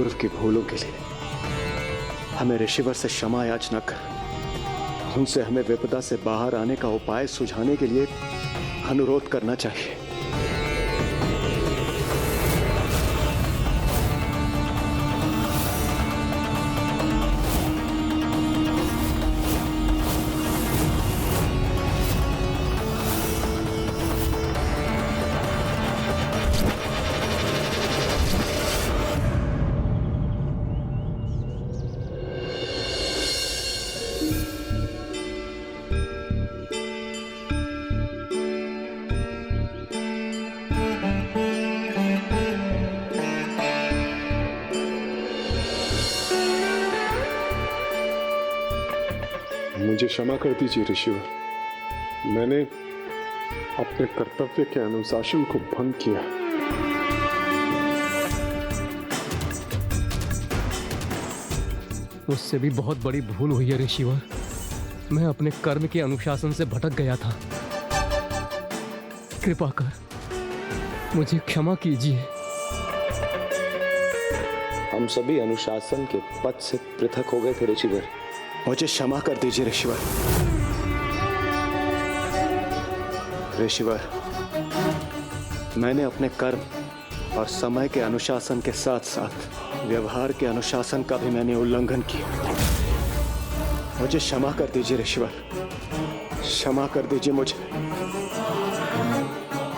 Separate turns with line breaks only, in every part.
पूर्व की भूलों के लिए हमें ऋषिवर से क्षमा याचना कर उनसे हमें विपदा से बाहर आने का उपाय सुझाने के लिए अनुरोध करना चाहिए।
मुझे क्षमा कर दीजिए ऋषिवर, मैंने अपने कर्तव्य के अनुशासन को भंग किया।
मुझसे भी बहुत बड़ी भूल हुई है ऋषिवर। मैं अपने कर्म के अनुशासन से भटक गया था। कृपा कर मुझे क्षमा कीजिए।
हम सभी अनुशासन के पथ से पृथक हो गए थे ऋषिवर।
मुझे क्षमा कर दीजिए ऋषिवर। ऋषिवर, मैंने अपने कर्म और समय के अनुशासन के साथ साथ व्यवहार के अनुशासन का भी मैंने उल्लंघन किया। मुझे क्षमा कर दीजिए ऋषिवर, क्षमा कर दीजिए मुझे।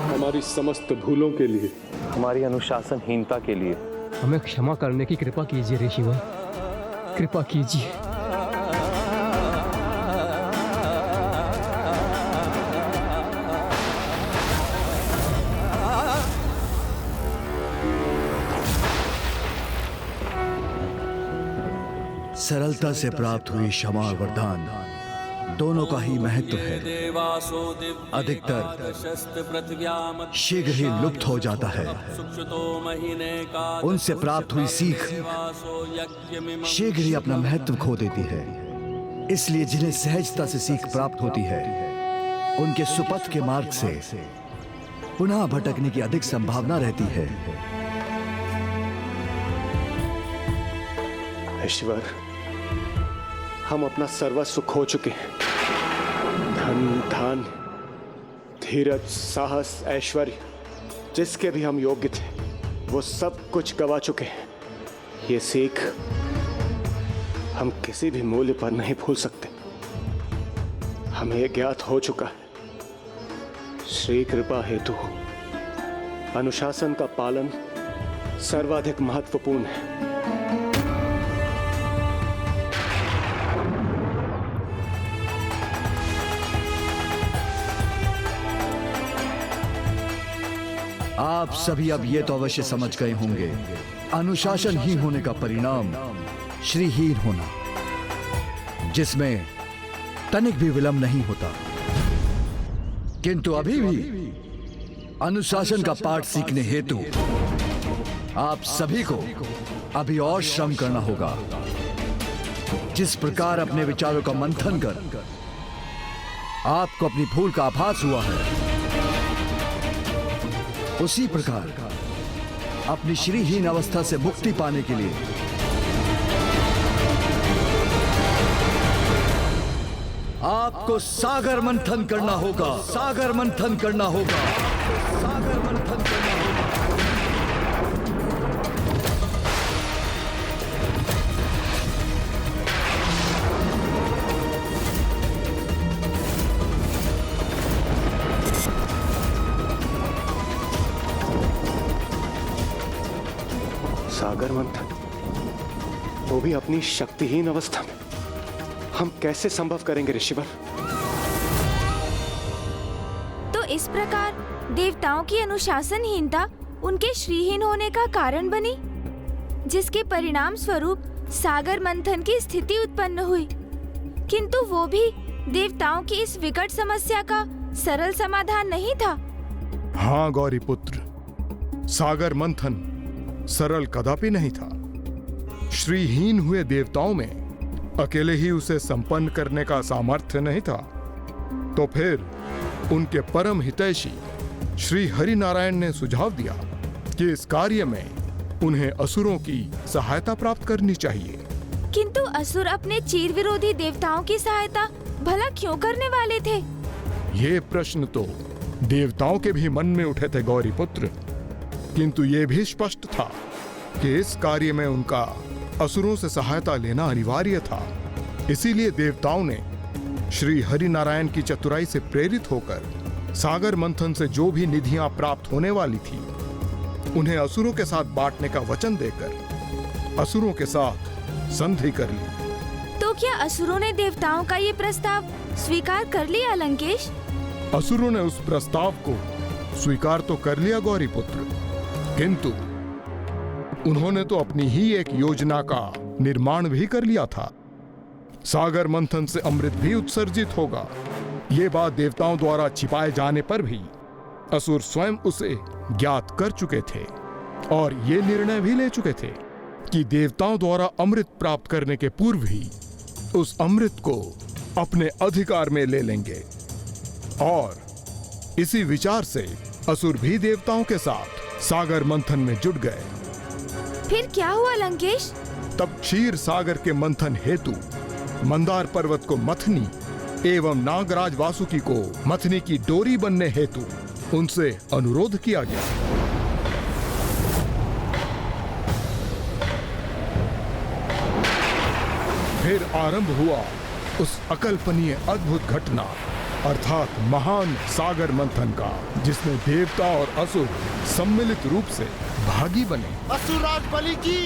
हमारी समस्त भूलों के लिए,
हमारी अनुशासनहीनता के लिए
हमें क्षमा करने की कृपा कीजिए ऋषिवर, कृपा कीजिए।
सरलता से प्राप्त हुई क्षमा और वरदान दोनों का ही महत्व है। अधिकतर शीघ्र ही लुप्त हो जाता है। उनसे प्राप्त हुई सीख शीघ्र ही अपना महत्व खो देती है। इसलिए जिन्हें सहजता से सीख प्राप्त होती है, उनके सुपथ के मार्ग से पुनः भटकने की अधिक संभावना रहती है।
ईश्वर, हम अपना सर्वस्व खो चुके हैं। धन, धान, धीरज, साहस, ऐश्वर्य, जिसके भी हम योग्य थे, वो सब कुछ गवा चुके हैं। ये सीख हम किसी भी मूल्य पर नहीं भूल सकते। हमें यह ज्ञात हो चुका है, श्री कृपा हेतु अनुशासन का पालन सर्वाधिक महत्वपूर्ण है।
आप सभी अब ये तो अवश्य समझ गए होंगे, अनुशासनहीन होने का परिणाम श्रीहीन होना, जिसमें तनिक भी विलंब नहीं होता। किंतु अभी भी अनुशासन का पाठ सीखने हेतु आप सभी को अभी और श्रम करना होगा। जिस प्रकार अपने विचारों का मंथन कर आपको अपनी भूल का आभास हुआ है, उसी प्रकार अपनी श्रीहीन अवस्था से मुक्ति पाने के लिए आपको सागर मंथन करना होगा। सागर मंथन करना होगा। सागर मंथन करना होगा।
सागर मंथन, वो भी अपनी शक्तिहीन अवस्था में, हम कैसे संभव करेंगे ऋषिवर?
तो इस प्रकार देवताओं की अनुशासनहीनता उनके श्रीहीन होने का कारण बनी, जिसके परिणाम स्वरूप सागर मंथन की स्थिति उत्पन्न हुई। किंतु वो भी देवताओं की इस विकट समस्या का सरल समाधान नहीं था।
हाँ गौरी पुत्र, सागर मंथन सरल कदापि नहीं था। श्रीहीन हुए देवताओं में अकेले ही उसे संपन्न करने का सामर्थ्य नहीं था, तो फिर उनके परम हितैषी श्री हरि नारायण ने सुझाव दिया कि इस कार्य में उन्हें असुरों की सहायता प्राप्त करनी चाहिए।
किंतु असुर अपने चीर विरोधी देवताओं की सहायता भला क्यों करने वाले थे?
ये प्रश्न तो देवताओं के भी मन में उठे थे गौरी पुत्र, किंतु ये भी स्पष्ट था कि इस कार्य में उनका असुरों से सहायता लेना अनिवार्य था। इसीलिए देवताओं ने श्री हरि नारायण की चतुराई से प्रेरित होकर सागर मंथन से जो भी निधियां प्राप्त होने वाली थी उन्हें असुरों के साथ बांटने का वचन देकर असुरों के साथ संधि कर ली।
तो क्या असुरों ने देवताओं का ये प्रस्ताव स्वीकार कर लिया लंकेश?
असुरों ने उस प्रस्ताव को स्वीकार तो कर लिया गौरी पुत्र, किंतु उन्होंने तो अपनी ही एक योजना का निर्माण भी कर लिया था। सागर मंथन से अमृत भी उत्सर्जित होगा, ये बात देवताओं द्वारा छिपाए जाने पर भी असुर स्वयं उसे ज्ञात कर चुके थे और ये निर्णय भी ले चुके थे कि देवताओं द्वारा अमृत प्राप्त करने के पूर्व ही उस अमृत को अपने अधिकार में ले लेंगे। और इसी विचार से असुर भी देवताओं के साथ सागर मंथन में जुट गए।
फिर क्या हुआ लंकेश?
तब क्षीर सागर के मंथन हेतु मंदार पर्वत को मथनी एवं नागराज वासुकी को मथनी की डोरी बनने हेतु उनसे अनुरोध किया गया। फिर आरंभ हुआ उस अकल्पनीय अद्भुत घटना अर्थात महान सागर मंथन का, जिसमें देवता और असुर सम्मिलित रूप से भागी बने।
असुराज बलि की,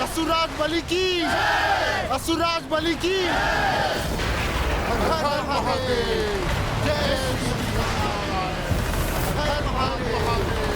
असुराज बलि की, असुराज बलि की। हर हर महादेव, जय श्री राम, हर हर महादेव।